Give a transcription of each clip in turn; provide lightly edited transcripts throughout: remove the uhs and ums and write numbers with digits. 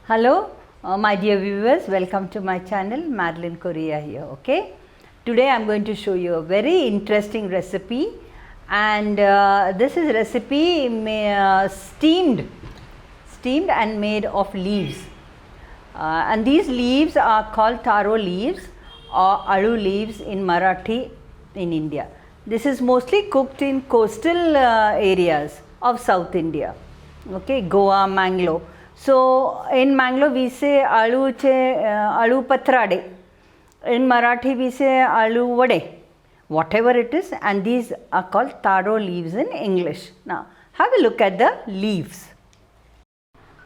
Hello, my dear viewers, welcome to my channel. Madeline Correa here. Okay, today I am going to show you a very interesting recipe, and this is recipe steamed and made of leaves, and these leaves are called taro leaves or alu leaves in Marathi in India. This is mostly cooked in coastal areas of South India. Okay, Goa, Mangalore. So in Mangalore we say alu patrade. In Marathi we say alu vade, whatever it is, and these are called taro leaves in English. Now have a look at the leaves.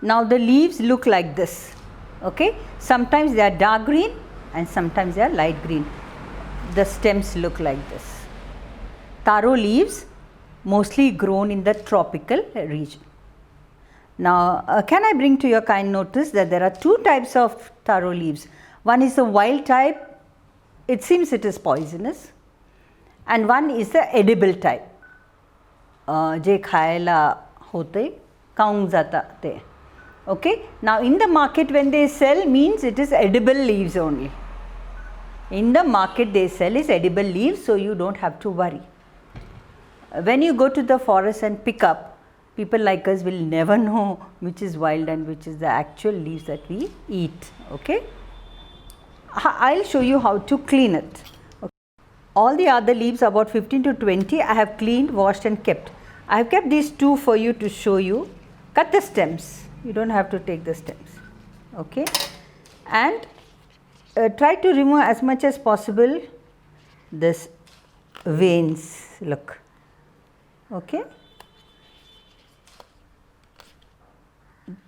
Now the leaves look like this. Okay, sometimes they are dark green and sometimes they are light green. The stems look like this. Taro leaves mostly grown in the tropical region. Now, can I bring to your kind notice that there are two types of taro leaves. One is the wild type, it seems it is poisonous, and one is the edible type, je khayla hote, kaung jata te. Okay. Now, in the market when they sell means it is edible leaves only. In the market they sell is edible leaves, so you don't have to worry. When you go to the forest and pick up, people like us will never know which is wild and which is the actual leaves that we eat. Okay. I'll show you how to clean it. Okay. All the other leaves, about 15 to 20, I have cleaned, washed and kept. I have kept these two for you to show you. Cut the stems. You don't have to take the stems. Okay. And try to remove as much as possible this veins. Look. Okay.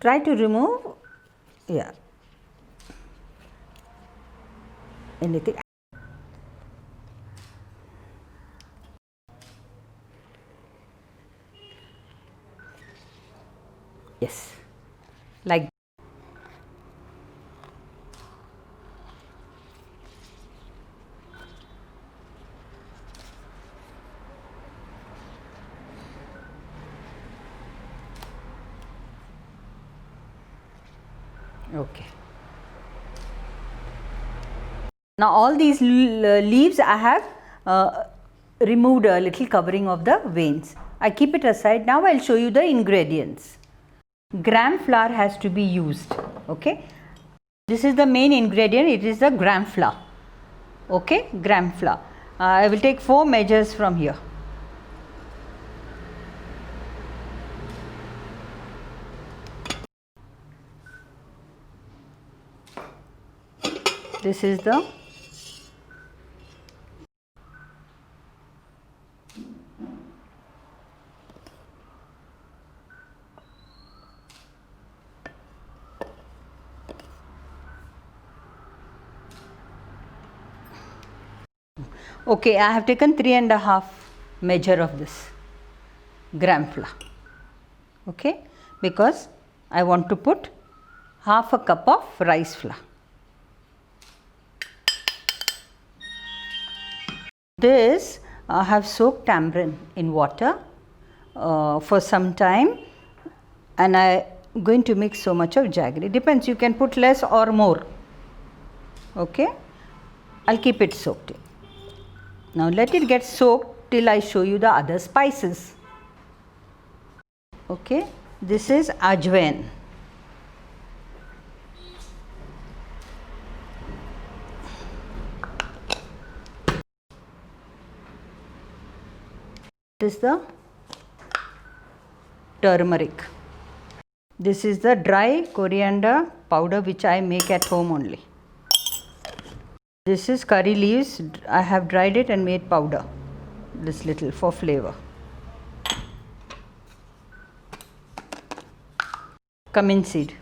Try to remove, yeah, anything. Yes, like okay. Now all these leaves I have removed a little covering of the veins. I keep it aside. Now I will show you the ingredients. Gram flour has to be used. Okay. This is the main ingredient. It is the gram flour. Okay, gram flour. I will take 4 measures from here. This is the okay, I have taken 3.5 measure of this gram flour. Okay, because I want to put half a cup of rice flour. This I have soaked tamarind in water for some time, and I am going to mix so much of jaggery. It depends, you can put less or more. Okay, I will keep it soaked in. Now let it get soaked till I show you the other spices. Okay, this is ajwain. This is the turmeric. This is the dry coriander powder which I make at home only. This is curry leaves. I have dried it and made powder. This little for flavor. Cumin seed.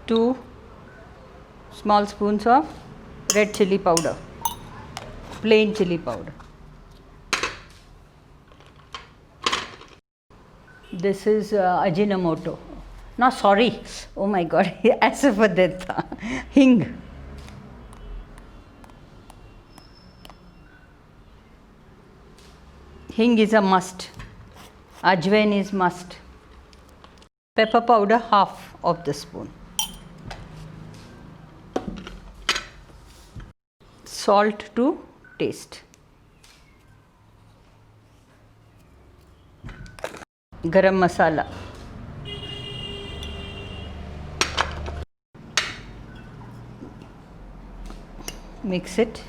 Two small spoons of red chili powder, plain chili powder. This is Ajinomoto. No, sorry. Oh my God. Asafadetta. Hing. Hing is a must. Ajwain is must. Pepper powder half of the spoon. Salt to taste. Garam masala. Mix it.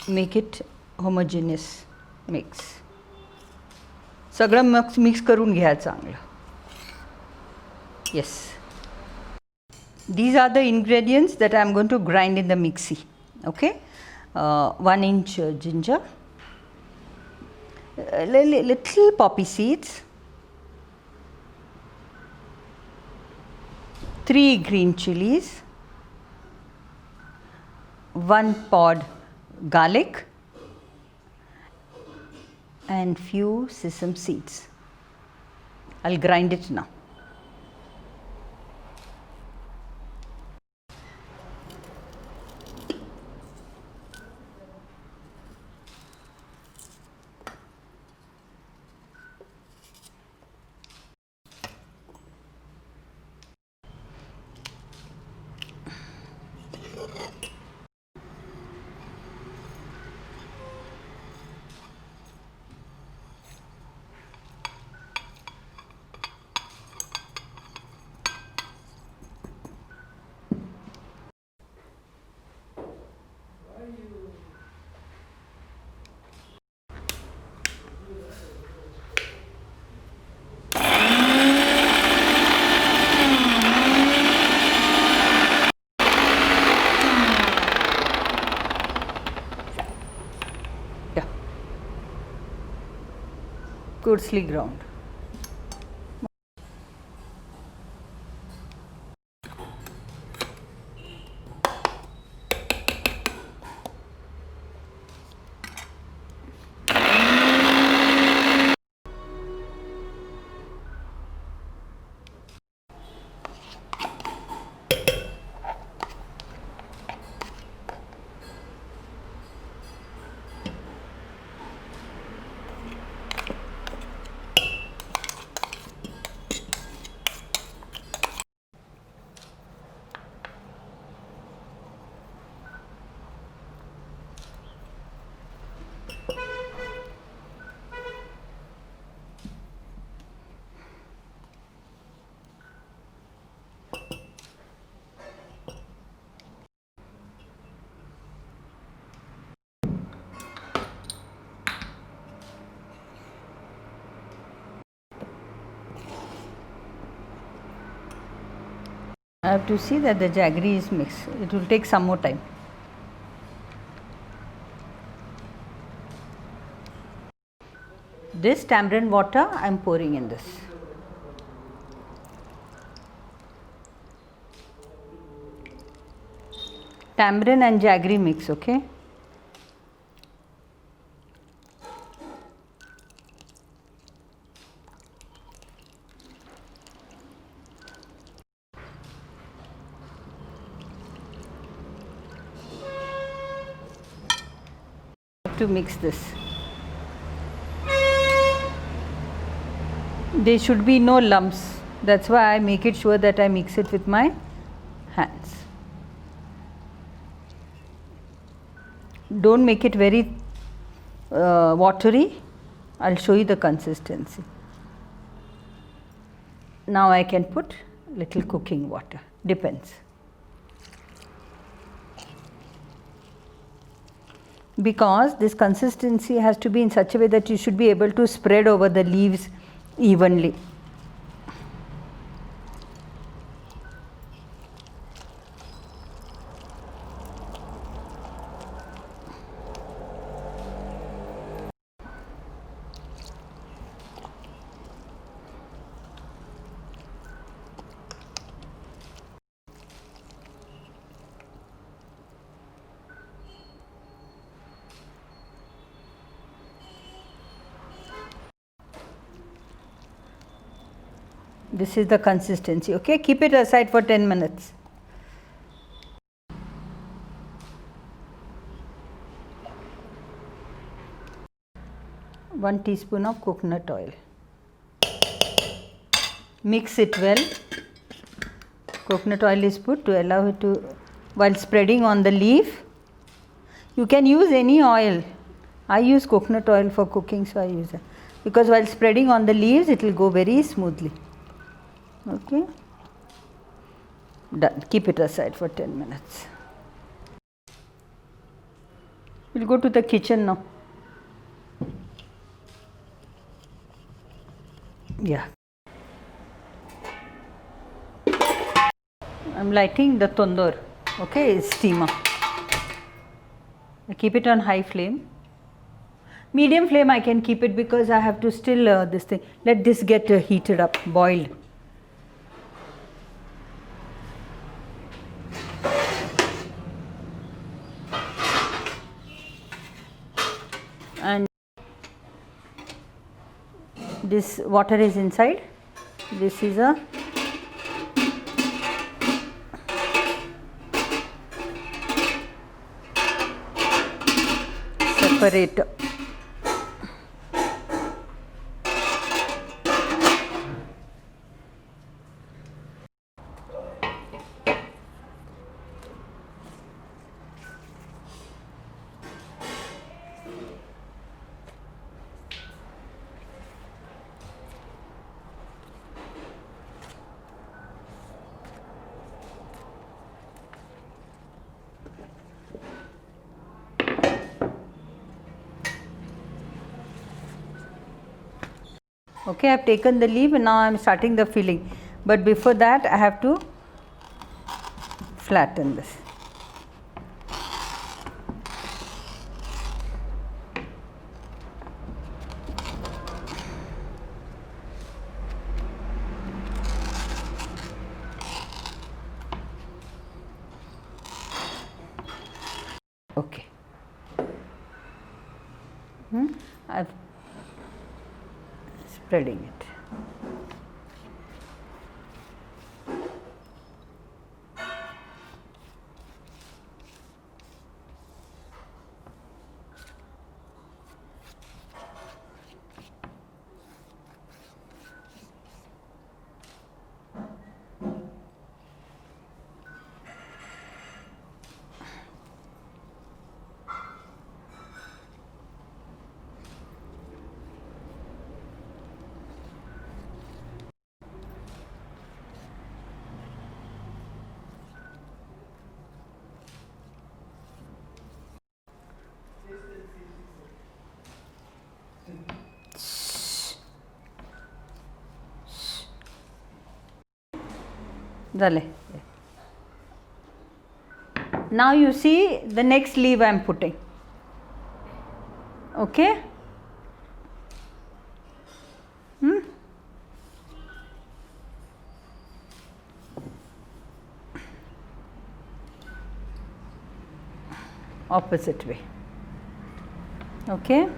Make it homogeneous mix. सगळं mix करून घ्या चांगलं. Yes. These are the ingredients that I am going to grind in the mixie. Okay. 1 inch ginger. Little poppy seeds. 3 green chilies. 1 pod garlic. And few sesame seeds. I'll grind it now. Coarsely ground. I have to see that the jaggery is mixed. It will take some more time. This tamarind water I am pouring in this. Tamarind and jaggery mix, okay? To mix this. There should be no lumps. That's why I make it sure that I mix it with my hands. Don't make it very watery. I'll show you the consistency. Now I can put little cooking water. Depends. Because this consistency has to be in such a way that you should be able to spread over the leaves evenly. This is the consistency. Okay, keep it aside for 10 minutes. One teaspoon of coconut oil. Mix it well. Coconut oil is put to allow it to, while spreading on the leaf. You can use any oil. I use coconut oil for cooking, so I use it, because while spreading on the leaves it will go very smoothly. Okay, done. Keep it aside for 10 minutes. We'll go to the kitchen now. Yeah, I'm lighting the tandoor. Okay, steamer. I keep it on high flame. Medium flame I can keep it because I have to still this thing. Let this get heated up, boiled. And this water is inside. This is a separator. Okay, I have taken the leaf and now I am starting the filling, but before that I have to flatten this. Okay. I've spreading it. Dale. Now you see the next leaf I am putting. Okay. Opposite way. Okay.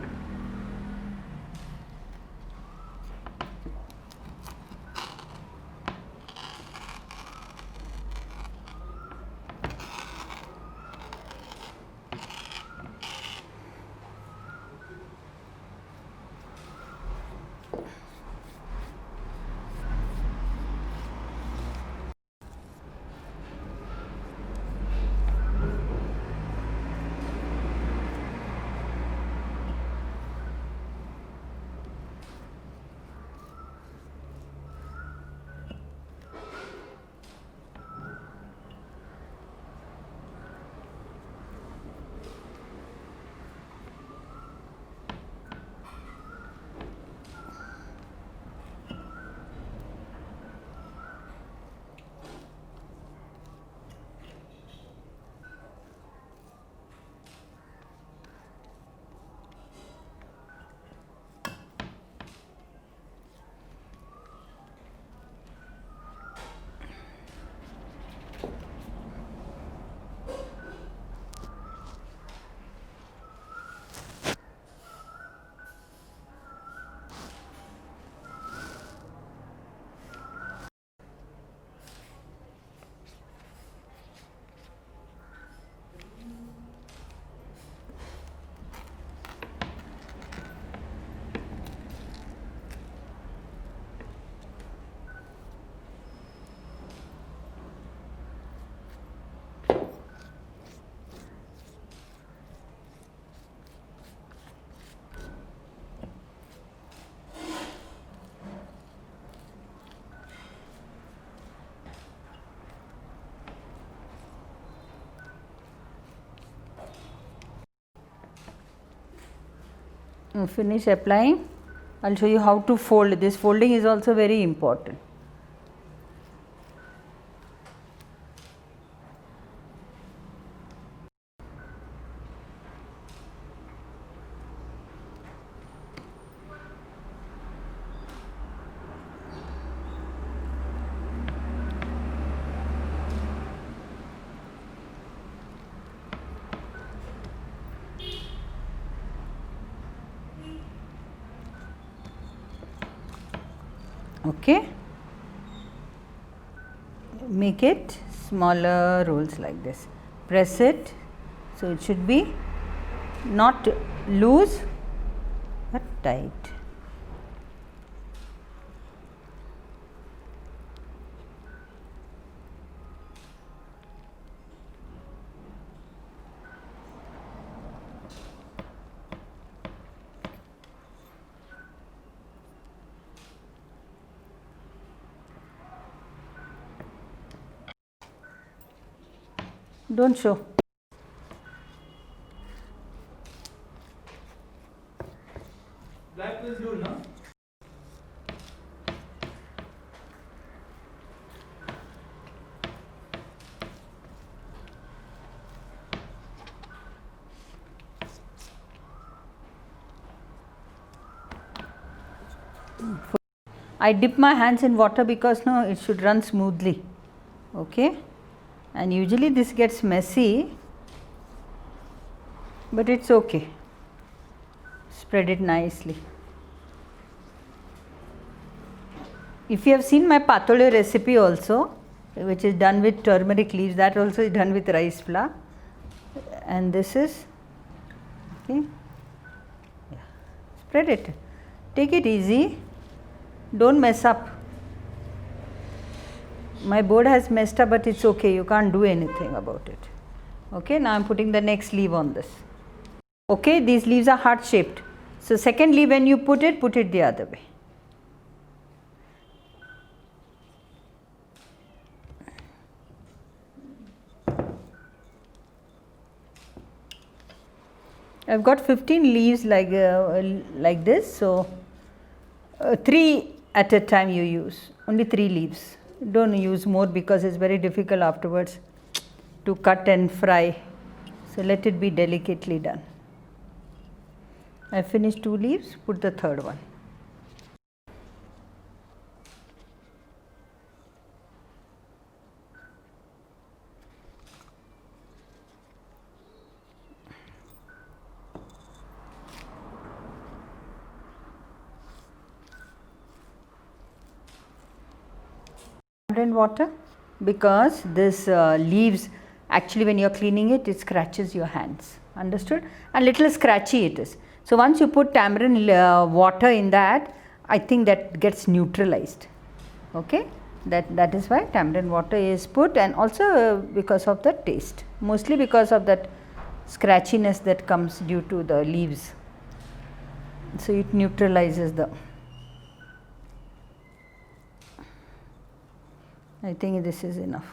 finish applying, I'll show you how to fold. This folding is also very important. Okay, make it smaller rolls like this, press it, so it should be not loose but tight. Don't show. Black will do, no? I dip my hands in water because no, it should run smoothly. Okay, and usually this gets messy, but it's okay. Spread it nicely. If you have seen my patole recipe also, which is done with turmeric leaves, that also is done with rice flour, and this is okay. Yeah. Spread it. Take it easy. Don't mess up. My board has messed up, but it's okay. You can't do anything about it. Okay. Now I'm putting the next leaf on this. Okay. These leaves are heart shaped. So second leaf, when you put it the other way. I've got 15 leaves like this, so 3 at a time you use, only 3 leaves. Don't use more because it's very difficult afterwards to cut and fry. So let it be delicately done. I finished 2 leaves, put the third one. And water, because this leaves, actually when you are cleaning it, it scratches your hands. Understood? And little scratchy it is. So once you put tamarind water in that, I think that gets neutralized. Okay, that is why tamarind water is put, and also because of the taste, mostly because of that scratchiness that comes due to the leaves. So it neutralizes the. I think this is enough.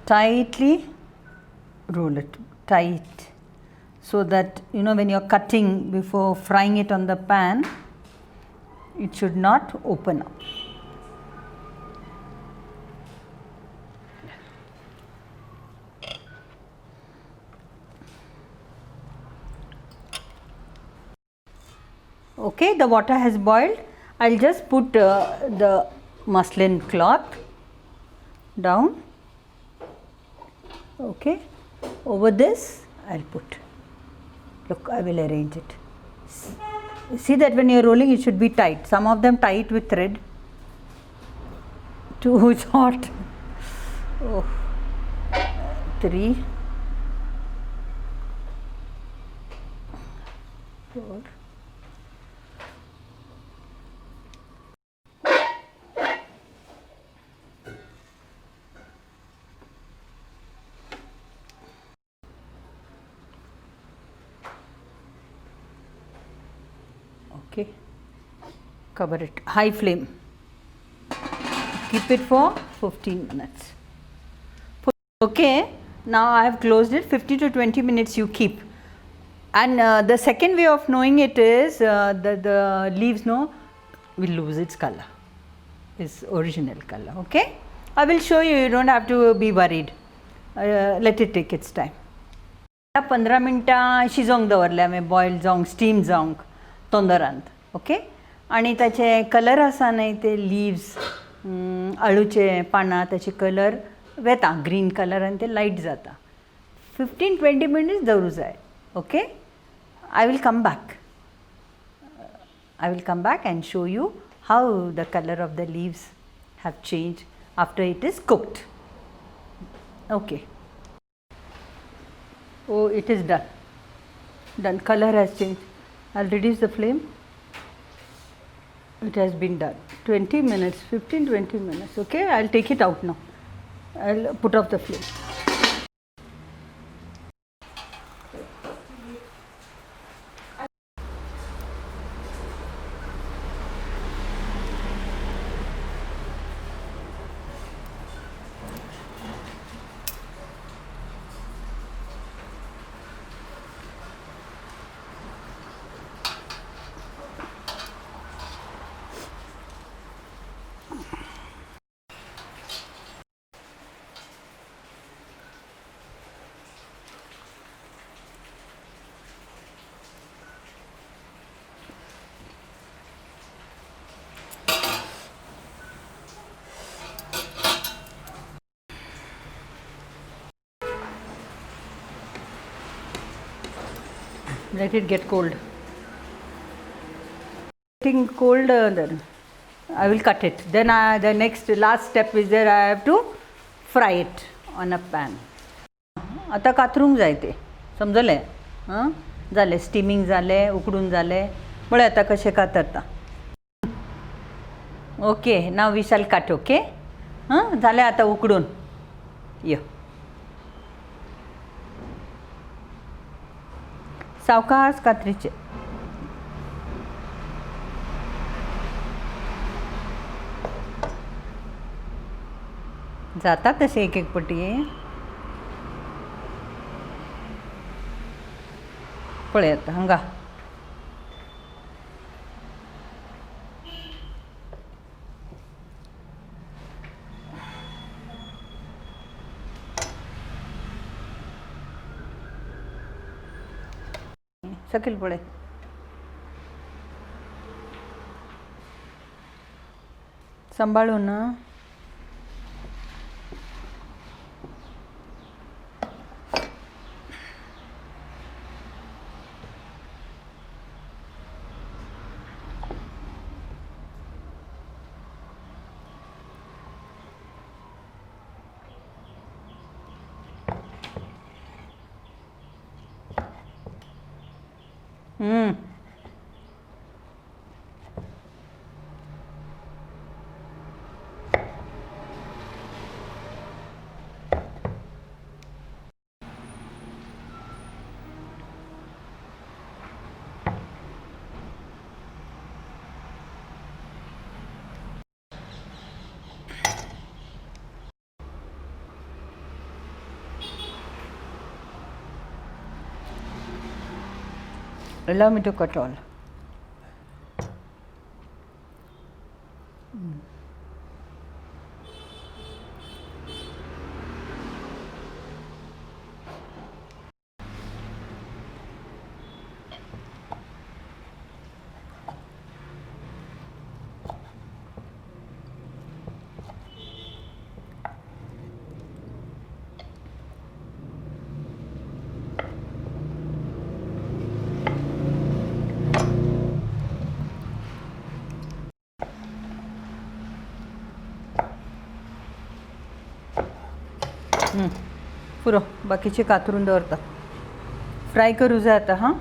Tightly roll it tight, so that when you are cutting, before frying it on the pan, it should not open up. Okay, the water has boiled. I'll just put the muslin cloth down. Okay, over this I'll put. Look, I will arrange it. See that when you are rolling, it should be tight. Some of them tie it with thread. Too hot. Oh, 3, 4, Okay, cover it, high flame. Keep it for 15 minutes. Okay, now I have closed it. 15 to 20 minutes you keep. And the second way of knowing it is the leaves will lose its color, its original color. Okay, I will show you. You don't have to be worried. Let it take its time. 15 मिनटां शिजोवंक दवरले हांवें, boil जावंक, steam जावंक तोंदरांत. Okay, आनी ताचे colour आसा न्हय ते लिव्स, आळूचे पानां, ताचे कलर वेता ग्रीन कलर आनी ते लायट जाता. 15-20 मिनिट्स दवरूं जाय. Okay, I will come back. I will come back and show you how the color of the leaves have changed after it is cooked. Okay. Oh, it is done. Done. Color has changed. I'll reduce the flame. It has been done. 20 minutes, 15-20 minutes. Okay, I'll take it out now. I'll put off the flame. Let it get cold. Getting cold, then I will cut it. Then the last step is there. I have to fry it on a pan. आता कातरूंक जाय ते, समजलें? जालें, streaming जालें, उकडून जालें. पळय आतां कशें कातरता. Okay, now we shall cut. Okay, जालें आतां उकडून. यो, सावकाश कातरीचे. जाता तशें एक एक पटी. पळय आतां हांगा सकयल पळय. सांबाळून. Allow me to cut all. पुरो बाकीचे कातरून दवरता. फ्राय करूं जाय आतां.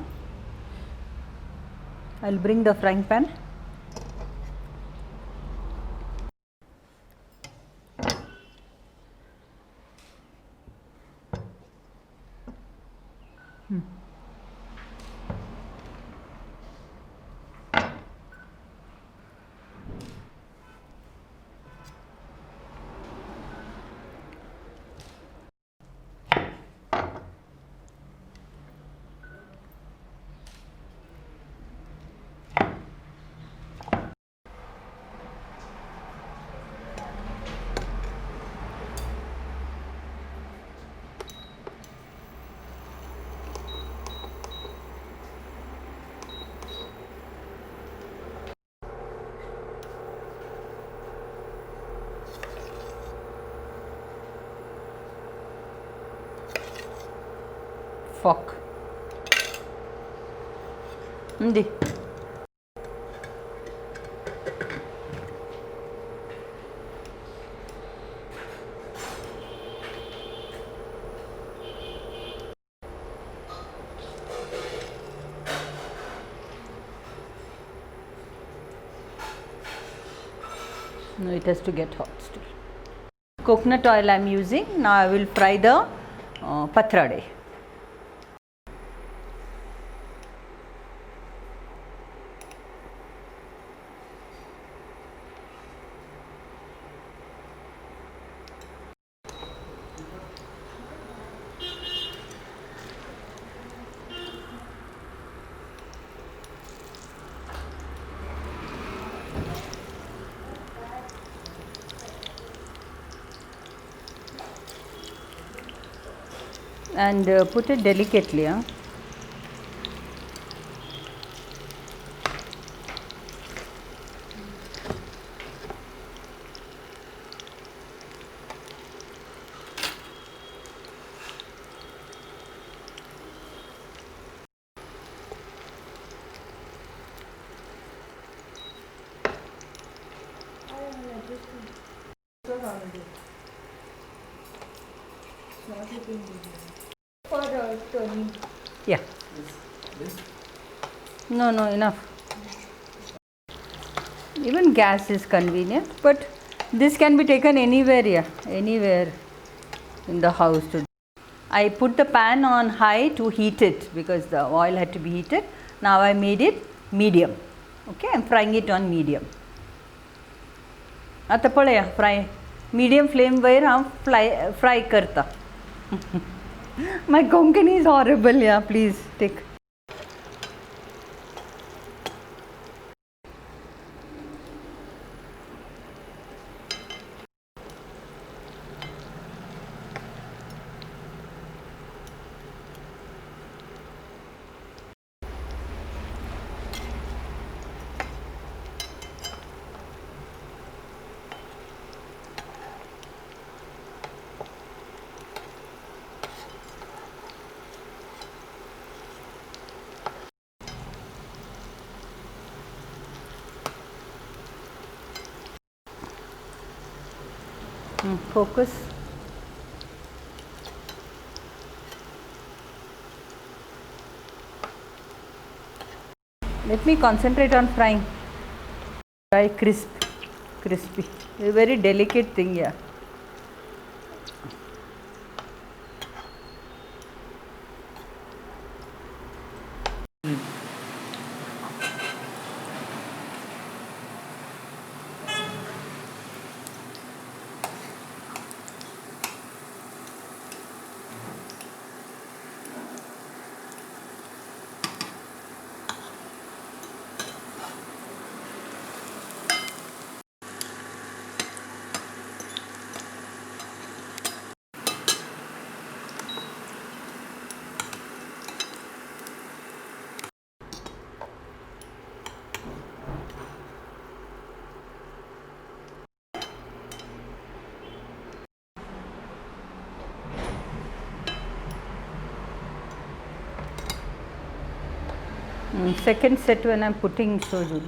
I will bring the frying pan. ఉంది. No, it has to get hot still. Coconut oil I am using. Now I will fry the patrade. And put it delicately. Yeah. No, enough. Even gas is convenient, but this can be taken anywhere, anywhere in the house. I put the pan on high to heat it because the oil had to be heated. Now I made it medium. Okay, I am frying it on medium. आता पळया fry medium flame वयर हांव fry करता. My Konkani is horrible. Yeah, please take. Focus. Let me concentrate on frying. Fry crispy. A very delicate thing, yeah. Second set when I am putting soju.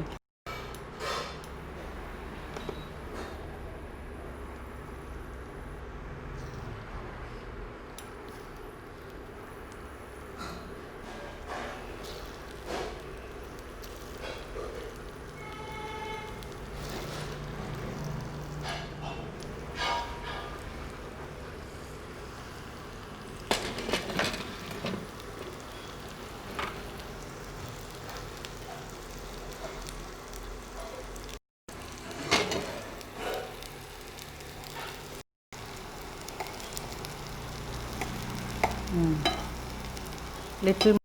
Little